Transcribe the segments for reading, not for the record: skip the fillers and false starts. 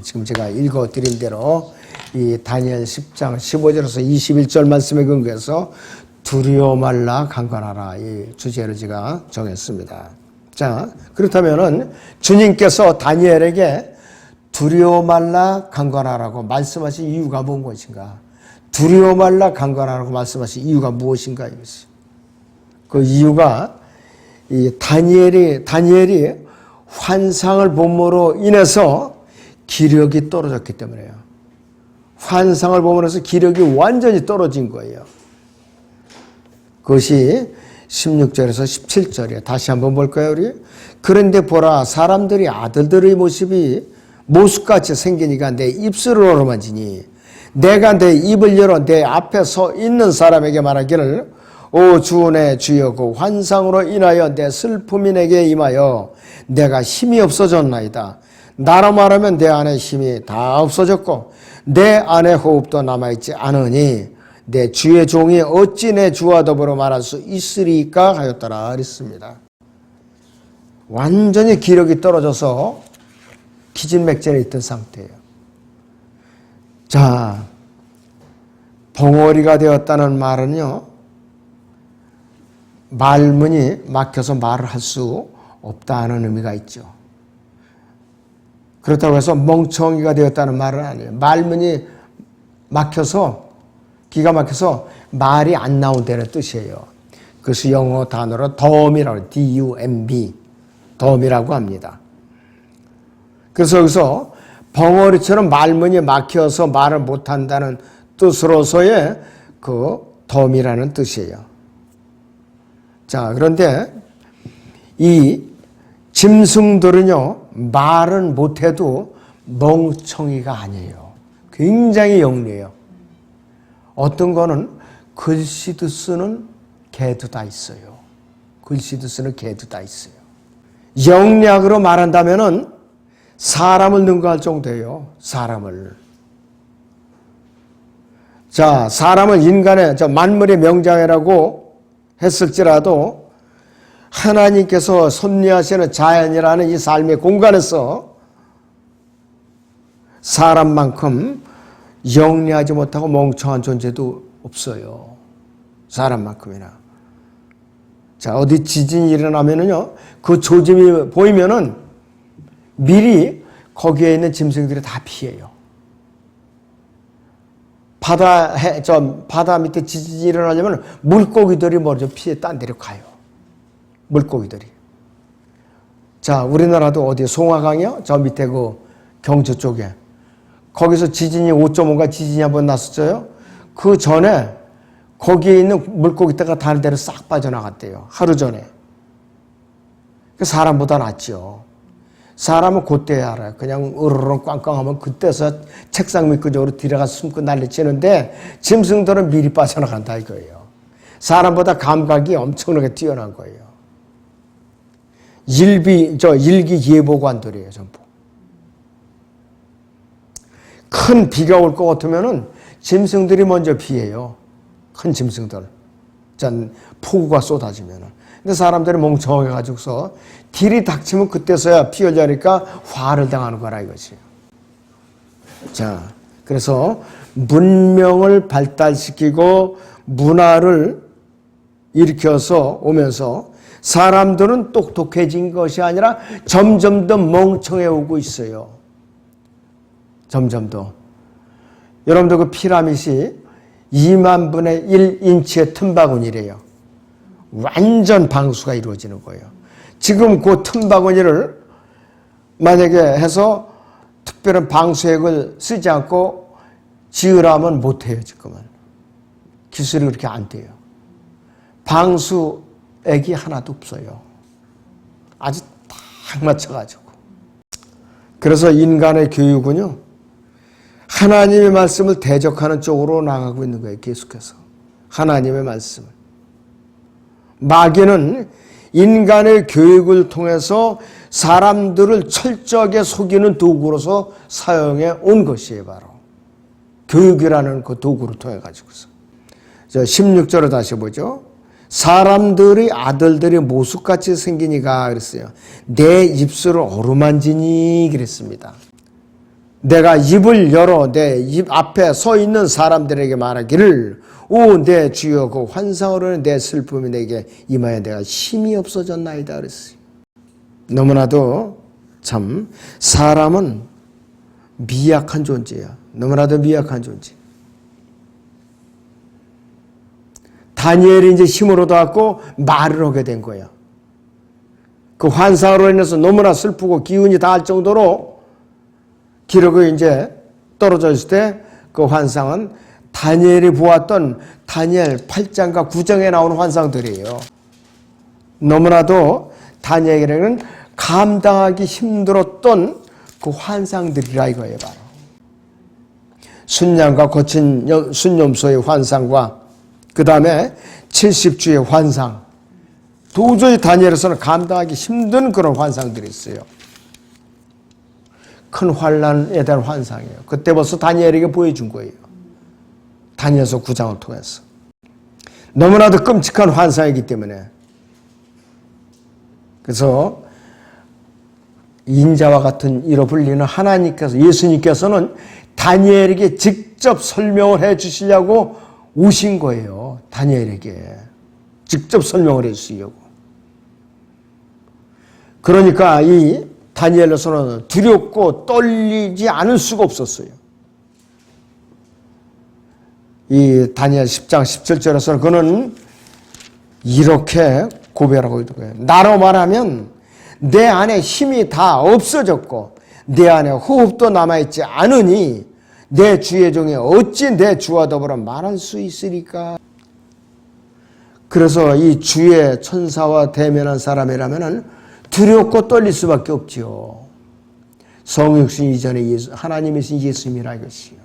지금 제가 읽어드린 대로 이 다니엘 10장 15절에서 21절 말씀에 근거해서 두려워 말라 강건하라 이 주제를 제가 정했습니다. 자, 그렇다면은 주님께서 다니엘에게 두려워 말라 강건하라고 말씀하신 이유가 무슨 것인가? 두려워 말라 강건하라고 말씀하신 이유가 무엇인가 이것이. 그 이유가 이 다니엘이 환상을 봄으로 인해서 기력이 떨어졌기 때문에요. 환상을 봄으로 해서 기력이 완전히 떨어진 거예요. 그것이 16절에서 17절이에요. 다시 한번 볼까요, 우리? 그런데 보라, 사람들이 아들들의 모습이 모습같이 생기니까 내 입술을 어루만지니 내가 내 입을 열어 내 앞에 서 있는 사람에게 말하기를 오 주의 주여 그 환상으로 인하여 내 슬픔이 내게 임하여 내가 힘이 없어졌나이다. 나로 말하면 내 안에 힘이 다 없어졌고 내 안에 호흡도 남아있지 않으니 내 주의 종이 어찌 내 주와 더불어 말할 수 있으리까 하였더라 그랬습니다. 완전히 기력이 떨어져서 기진맥진에 있던 상태예요. 자, 벙어리가 되었다는 말은요, 말문이 막혀서 말을 할 수 없다는 의미가 있죠. 그렇다고 해서 멍청이가 되었다는 말은 아니에요. 말문이 막혀서, 기가 막혀서 말이 안 나온다는 뜻이에요. 그래서 영어 단어로 덤이라고, D-U-M-B, 덤이라고 합니다. 그래서 여기서 벙어리처럼 말문이 막혀서 말을 못한다는 뜻으로서의 그 덤이라는 뜻이에요. 자, 그런데 이 짐승들은요, 말은 못해도 멍청이가 아니에요. 굉장히 영리해요. 어떤 거는 글씨도 쓰는 개도 다 있어요. 글씨도 쓰는 개도 다 있어요. 영리학으로 말한다면은 사람을 능가할 정도예요. 사람을. 자, 사람을 인간의 만물의 명장이라고 했을지라도 하나님께서 섭리하시는 자연이라는 이 삶의 공간에서 사람만큼 영리하지 못하고 멍청한 존재도 없어요. 사람만큼이나. 자, 어디 지진이 일어나면은요, 그 조짐이 보이면은 미리 거기에 있는 짐승들이 다 피해요. 바다 밑에 지진이 일어나려면 물고기들이 먼저 피해 딴 데로 가요. 물고기들이. 자, 우리나라도 어디 송화강이요? 저 밑에 그 경주 쪽에. 거기서 지진이 5.5가 지진이 한번 났었어요. 그 전에 거기에 있는 물고기떼가 다른 데로 싹 빠져나갔대요. 하루 전에. 사람보다 낫죠. 사람은 그때 알아요. 그냥 으르렁 꽝꽝하면 그때서 책상 밑구정으로 들어가 숨고 난리치는데 짐승들은 미리 빠져나간다 이거예요. 사람보다 감각이 엄청나게 뛰어난 거예요. 일기예보관들이에요, 전부. 큰 비가 올 것 같으면은 짐승들이 먼저 피해요. 큰 짐승들. 폭우가 쏟아지면은. 근데 사람들이 멍청하게 가지고서 딜이 닥치면 그때서야 피 흘려니까 화를 당하는 거라 이거지. 자, 그래서 문명을 발달시키고 문화를 일으켜서 오면서 사람들은 똑똑해진 것이 아니라 점점 더 멍청해 오고 있어요. 점점 더. 여러분들 그 피라밋이 2만 분의 1인치의 틈바구니래요. 완전 방수가 이루어지는 거예요. 지금 그 틈바구니를 만약에 해서 특별한 방수액을 쓰지 않고 지으라면 못해요, 지금은. 기술이 그렇게 안 돼요. 방수액이 하나도 없어요. 아주 딱 맞춰가지고. 그래서 인간의 교육은요, 하나님의 말씀을 대적하는 쪽으로 나가고 있는 거예요, 계속해서. 하나님의 말씀을. 마귀는 인간의 교육을 통해서 사람들을 철저하게 속이는 도구로서 사용해 온 것이에요, 바로. 교육이라는 그 도구를 통해 가지고서. 16절을 다시 보죠. 사람들의 아들들이 모습같이 생기니가 그랬어요. 내 입술을 어루만지니 그랬습니다. 내가 입을 열어 내 입 앞에 서 있는 사람들에게 말하기를 오 내 주여 그 환상으로는 내 슬픔이 내게 임하여 내가 힘이 없어졌나이다 그랬어요. 너무나도 참 사람은 미약한 존재야. 너무나도 미약한 존재. 다니엘이 이제 힘을 얻어갖고 말을 하게 된 거야. 그 환상으로 인해서 너무나 슬프고 기운이 다할 정도로 기력이 이제 떨어져 있을 때 그 환상은 다니엘이 보았던 다니엘 8장과 9장에 나오는 환상들이에요. 너무나도 다니엘에게는 감당하기 힘들었던 그 환상들이라 이거예요. 바로 순양과 거친 순념소의 환상과 그 다음에 70주의 환상, 도저히 다니엘에서는 감당하기 힘든 그런 환상들이 있어요. 큰 환난에 대한 환상이에요. 그때 벌써 다니엘에게 보여준 거예요. 다니엘서 9장을 통해서. 너무나도 끔찍한 환상이기 때문에. 그래서 인자와 같은 이로 불리는 하나님께서, 예수님께서는 다니엘에게 직접 설명을 해 주시려고 오신 거예요. 다니엘에게 직접 설명을 해 주시려고. 그러니까 이 다니엘로서는 두렵고 떨리지 않을 수가 없었어요. 이 다니엘 10장 17절에서는 그는 이렇게 고백하고 있는 거예요. 나로 말하면 내 안에 힘이 다 없어졌고 내 안에 호흡도 남아있지 않으니 내 주의 종이 어찌 내 주와 더불어 말할 수 있으리까. 그래서 이 주의 천사와 대면한 사람이라면 두렵고 떨릴 수밖에 없지요. 성육신 이전에 하나님이신 예수님이라 이것이요.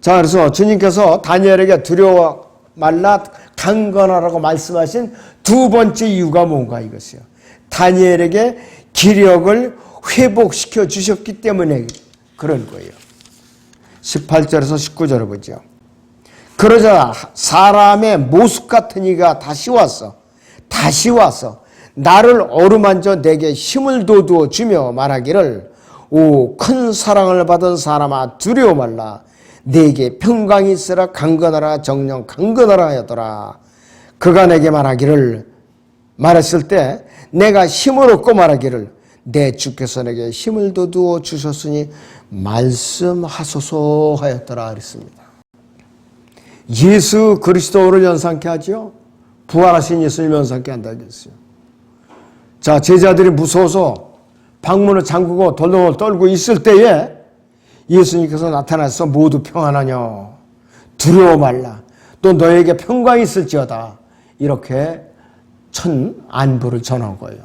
자, 그래서 주님께서 다니엘에게 두려워 말라 강건하라고 말씀하신 두 번째 이유가 뭔가 이것이요. 다니엘에게 기력을 회복시켜 주셨기 때문에 그런 거예요. 18절에서 19절을 보죠. 그러자 사람의 모습 같은 이가 다시 와서 나를 어루만져 내게 힘을 돋우어 주며 말하기를 오 큰 사랑을 받은 사람아 두려워 말라. 내게 평강이 있으라. 강건하라. 정령 강건하라 하였더라. 그가 내게 말했을 때 내가 힘을 얻고 말하기를 내 주께서 내게 힘을 돋우어 주셨으니 말씀하소서 하였더라 그랬습니다. 예수 그리스도를 연상케 하죠. 부활하신 예수님 연상케 한다 그랬어요. 자, 제자들이 무서워서 방문을 잠그고 덜덜 떨고 있을 때에 예수님께서 나타나서 모두 평안하냐 두려워 말라 또 너에게 평강이 있을지어다 이렇게 천 안부를 전한 거예요.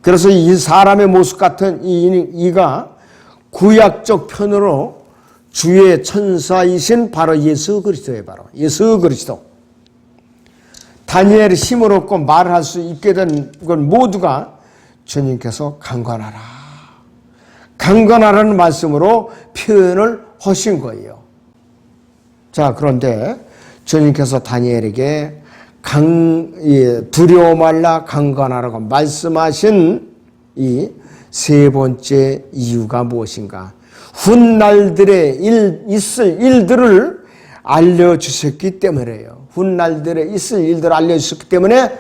그래서 이 사람의 모습 같은 이가 구약적 편으로 주의 천사이신 바로 예수 그리스도예요. 바로 예수 그리스도. 다니엘이 힘을 얻고 말을 할 수 있게 된 건 모두가 주님께서 강건하라는 말씀으로 표현을 하신 거예요. 자, 그런데 주님께서 다니엘에게 두려워 말라 강건하라고 말씀하신 이 세 번째 이유가 무엇인가? 훗날들에 있을 일들을 알려주셨기 때문에요. 훗날들에 있을 일들을 알려주셨기 때문에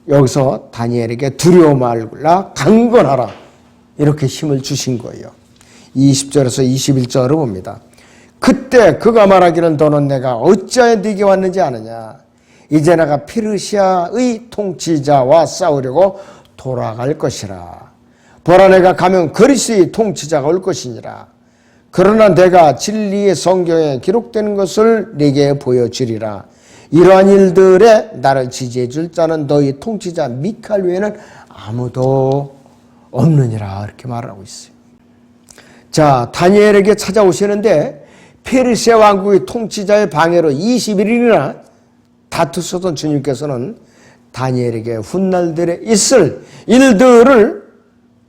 여기서 다니엘에게 두려워 말라 강건하라 이렇게 힘을 주신 거예요. 20절에서 21절을 봅니다. 그때 그가 말하기를 너는 내가 어찌하여 네게 왔는지 아느냐. 이제 내가 페르시아의 통치자와 싸우려고 돌아갈 것이라. 보라 내가 가면 그리스의 통치자가 올 것이니라. 그러나 내가 진리의 성경에 기록되는 것을 네게 보여주리라. 이러한 일들에 나를 지지해 줄 자는 너희 통치자 미칼 외에는 아무도 없느니라 이렇게 말하고 있어요. 자, 다니엘에게 찾아오시는데 페르시아 왕국의 통치자의 방해로 21일이나 다투셨던 주님께서는 다니엘에게 훗날들에 있을 일들을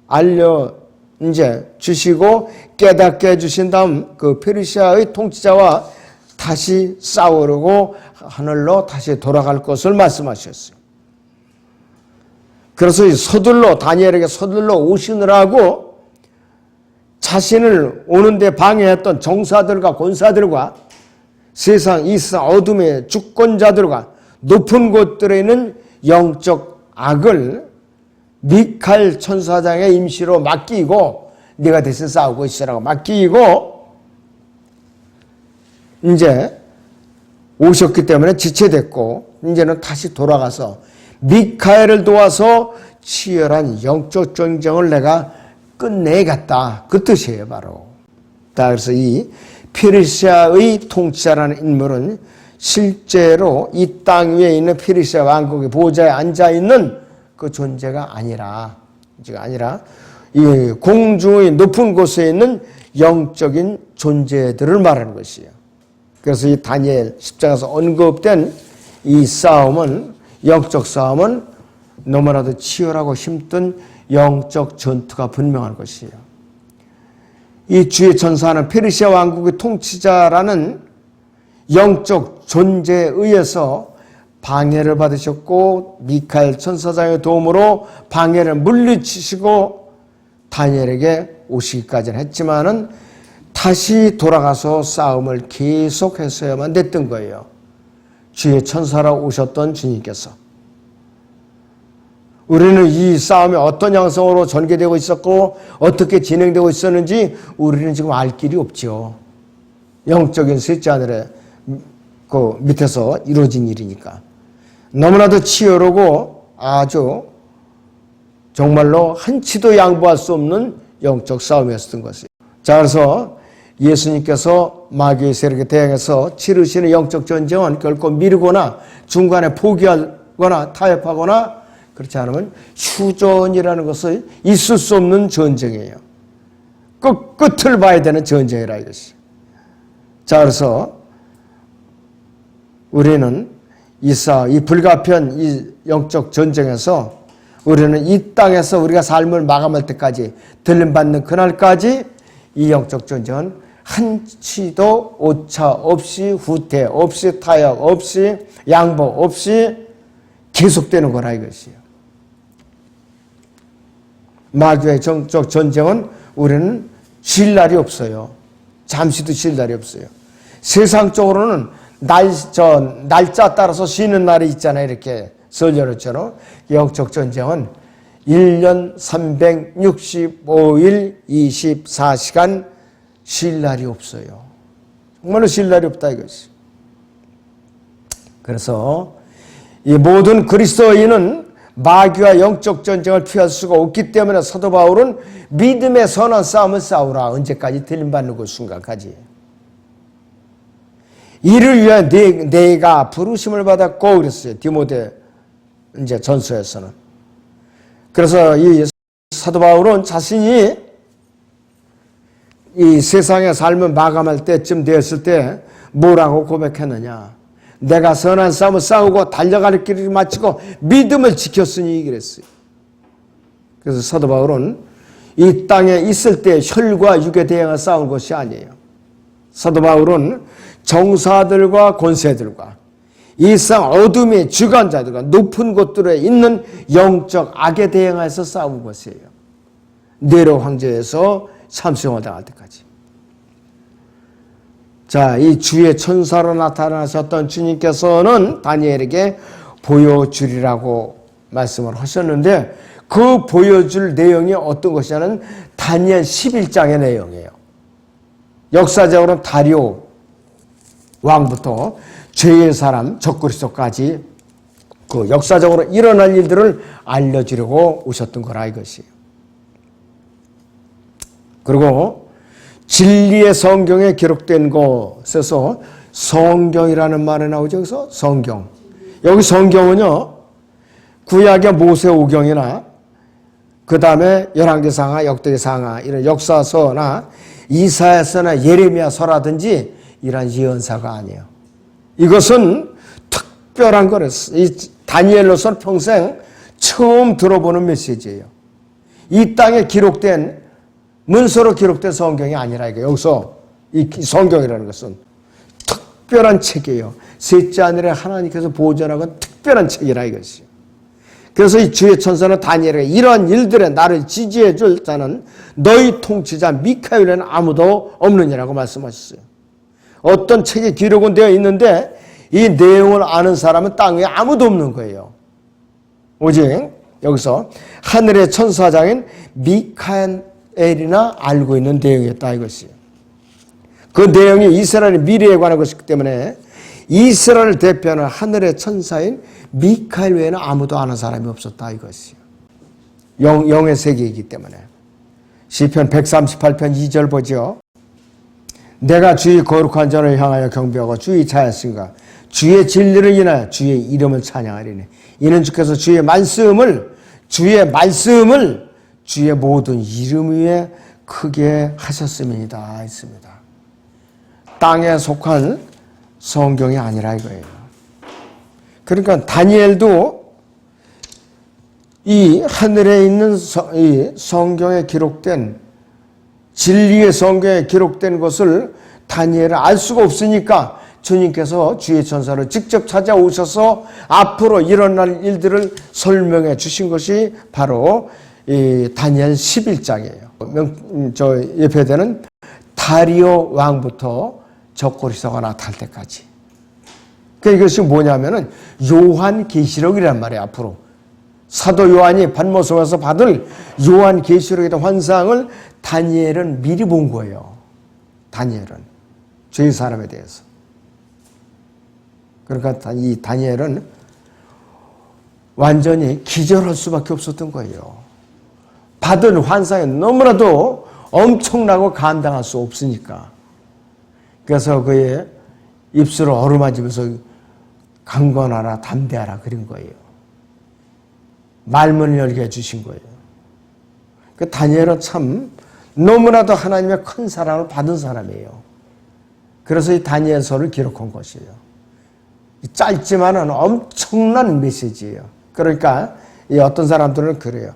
알려 이제 주시고 깨닫게 해주신 다음 그 페르시아의 통치자와 다시 싸우려고 하늘로 다시 돌아갈 것을 말씀하셨어요. 그래서 다니엘에게 서둘러 오시느라고 자신을 오는데 방해했던 정사들과 권사들과 세상 이 세상 어둠의 주권자들과 높은 곳들에 있는 영적 악을 미칼 천사장의 임시로 맡기고 네가 대신 싸우고 있으라고 맡기고 이제 오셨기 때문에 지체됐고 이제는 다시 돌아가서 미카엘을 도와서 치열한 영적 전쟁을 내가 끝내겠다. 그 뜻이에요, 바로. 그래서 이 페르시아의 통치자라는 인물은 실제로 이 땅 위에 있는 페르시아 왕국의 보좌에 앉아 있는 그 존재가 아니라 이 공중의 높은 곳에 있는 영적인 존재들을 말하는 것이에요. 그래서 이 다니엘 10장에서 언급된 이 싸움은 영적 싸움은 너무나도 치열하고 힘든 영적 전투가 분명한 것이에요. 이 주의 천사는 페르시아 왕국의 통치자라는 영적 존재에 의해서 방해를 받으셨고 미카엘 천사장의 도움으로 방해를 물리치시고 다니엘에게 오시기까지는 했지만은 다시 돌아가서 싸움을 계속했어야만 됐던 거예요. 주의 천사라 오셨던 주님께서. 우리는 이 싸움이 어떤 양상으로 전개되고 있었고 어떻게 진행되고 있었는지 우리는 지금 알 길이 없죠. 영적인 셋째 하늘에 그 밑에서 이루어진 일이니까. 너무나도 치열하고 아주 정말로 한치도 양보할 수 없는 영적 싸움이었던 것이에요. 자, 그래서 예수님께서 마귀의 세력에 대항해서 치르시는 영적 전쟁은 결코 미루거나 중간에 포기하거나 타협하거나 그렇지 않으면 휴전이라는 것은 있을 수 없는 전쟁이에요. 끝을 봐야 되는 전쟁이라 이것이. 자, 그래서 우리는 이 불가피한 이 영적 전쟁에서 우리는 이 땅에서 우리가 삶을 마감할 때까지 들림받는 그날까지 이 영적 전쟁은 한치도 오차 없이 후퇴 없이 타협 없이 양보 없이 계속되는 거라 이것이에요. 마귀의 영적 전쟁은 우리는 쉴 날이 없어요. 잠시도 쉴 날이 없어요. 세상적으로는 날짜 따라서 쉬는 날이 있잖아요. 이렇게 설전처럼 영적 전쟁은 1년 365일 24시간 쉴 날이 없어요. 정말로 쉴 날이 없다 이것이. 그래서 이 모든 그리스도인은 마귀와 영적 전쟁을 피할 수가 없기 때문에 사도 바울은 믿음의 선한 싸움을 싸우라. 언제까지 들림받는 그 순간까지. 이를 위해 내가 부르심을 받았고 그랬어요. 디모데 이제 전서에서는. 그래서 이 사도 바울은 자신이 이 세상의 삶을 마감할 때쯤 되었을 때 뭐라고 고백했느냐. 내가 선한 싸움을 싸우고 달려갈 길을 마치고 믿음을 지켰으니 그랬어요. 그래서 사도 바울은 이 땅에 있을 때 혈과 육에 대항해 싸운 것이 아니에요. 사도 바울은 정사들과 권세들과 이 세상 어둠의 주관자들과 높은 곳들에 있는 영적 악에 대항해서 싸운 것이에요. 네로 황제에서 참수형을 당할 때까지. 자, 이 주의 천사로 나타나셨던 주님께서는 다니엘에게 보여주리라고 말씀을 하셨는데 그 보여줄 내용이 어떤 것이냐는 다니엘 11장의 내용이에요. 역사적으로는 다리오 왕부터 죄의 사람 적그리스도까지 그 역사적으로 일어날 일들을 알려주려고 오셨던 거라 이것이에요. 그리고 진리의 성경에 기록된 곳에서 성경이라는 말이 나오죠. 그래서 성경. 여기 성경은요. 구약의 모세오경이나 그 다음에 열왕기상하, 역대기상하 이런 역사서나 이사야서나 예레미야서라든지 이런 예언사가 아니에요. 이것은 특별한 거랬어요. 이 다니엘로서는 평생 처음 들어보는 메시지예요. 이 땅에 기록된 문서로 기록된 성경이 아니라 이게 여기서 이 성경이라는 것은 특별한 책이에요. 셋째 하늘에 하나님께서 보존하고 특별한 책이라 이것이에요. 그래서 이 주의 천사는 다니엘에게 이러한 일들에 나를 지지해 줄 자는 너희 통치자 미카엘 외에는 아무도 없느니라고 말씀하셨어요. 어떤 책에 기록은 되어 있는데 이 내용을 아는 사람은 땅 위에 아무도 없는 거예요. 오직 여기서 하늘의 천사장인 미카엘이나 알고 있는 내용이었다 이것이에요. 그 내용이 이스라엘의 미래에 관한 것이기 때문에 이스라엘을 대표하는 하늘의 천사인 미카엘 외에는 아무도 아는 사람이 없었다 이것이에요. 영의 세계이기 때문에. 시편 138편 2절 보죠. 내가 주의 거룩한 전을 향하여 경배하고 주의 자였은가 주의 진리를 인하여 주의 이름을 찬양하리니 이는 주께서 주의 말씀을 주의 모든 이름 위에 크게 하셨음이다 했습니다. 땅에 속한 성경이 아니라 이거예요. 그러니까 다니엘도 이 하늘에 있는 이 성경에 기록된 진리의 성경에 기록된 것을 다니엘은 알 수가 없으니까 주님께서 주의 천사를 직접 찾아오셔서 앞으로 일어날 일들을 설명해 주신 것이 바로 이 다니엘 11장이에요. 저 예표되는 다리오 왕부터 적그리스도가 나타날 때까지. 그러니까 이것이 뭐냐면은 요한 계시록이란 말이에요. 앞으로 사도 요한이 patmos에서 받을 요한 계시록에 대한 환상을 다니엘은 미리 본 거예요. 다니엘은 죄의 사람에 대해서. 그러니까 이 다니엘은 완전히 기절할 수밖에 없었던 거예요. 받은 환상이 너무나도 엄청나고 감당할 수 없으니까. 그래서 그의 입술을 어루만지면서 강건하라 담대하라 그런 거예요. 말문을 열게 해주신 거예요. 그 다니엘은 참 너무나도 하나님의 큰 사랑을 받은 사람이에요. 그래서 이 다니엘서를 기록한 것이에요. 짧지만은 엄청난 메시지예요. 그러니까 이 어떤 사람들은 그래요.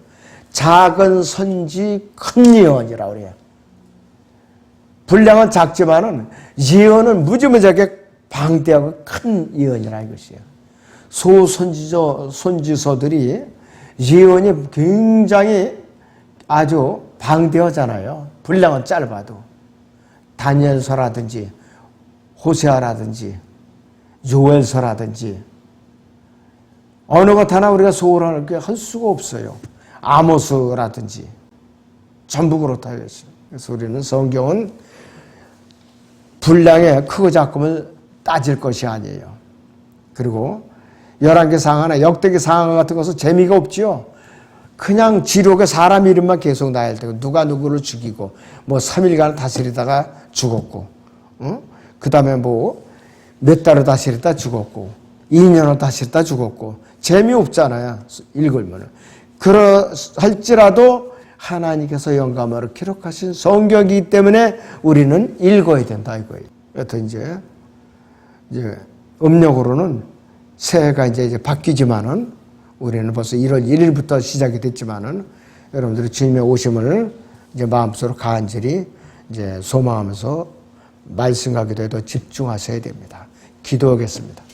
작은 선지 큰 예언이라고 그래요. 분량은 작지만은 예언은 무지무지하게 방대하고 큰 예언이라 이것이에요. 선지서들이 예언이 굉장히 아주 방대하잖아요. 분량은 짧아도. 다니엘서라든지 호세아라든지 요엘서라든지 어느 것 하나 우리가 소홀하게 할 수가 없어요. 아모스라든지 전부 그렇다 이것이에요. 그래서 우리는 성경은 분량의 크고 작음을 따질 것이 아니에요. 그리고 열왕기 상하나 역대기 상하 같은 것은 재미가 없지요. 그냥 지록에 사람 이름만 계속 나야 되고 누가 누구를 죽이고 뭐 3일간 다스리다가 죽었고 그 다음에 뭐 몇 달을 다스리다 죽었고 2년을 다스리다 죽었고 재미없잖아요. 읽으면. 그러할지라도 하나님께서 영감으로 기록하신 성경이기 때문에 우리는 읽어야 된다 이거예요. 여튼 이제 음력으로는 새해가 이제 바뀌지만은 우리는 벌써 1월 1일부터 시작이 됐지만은 여러분들이 주님의 오심을 이제 마음속으로 간절히 이제 소망하면서 말씀하기도 해도 집중하셔야 됩니다. 기도하겠습니다.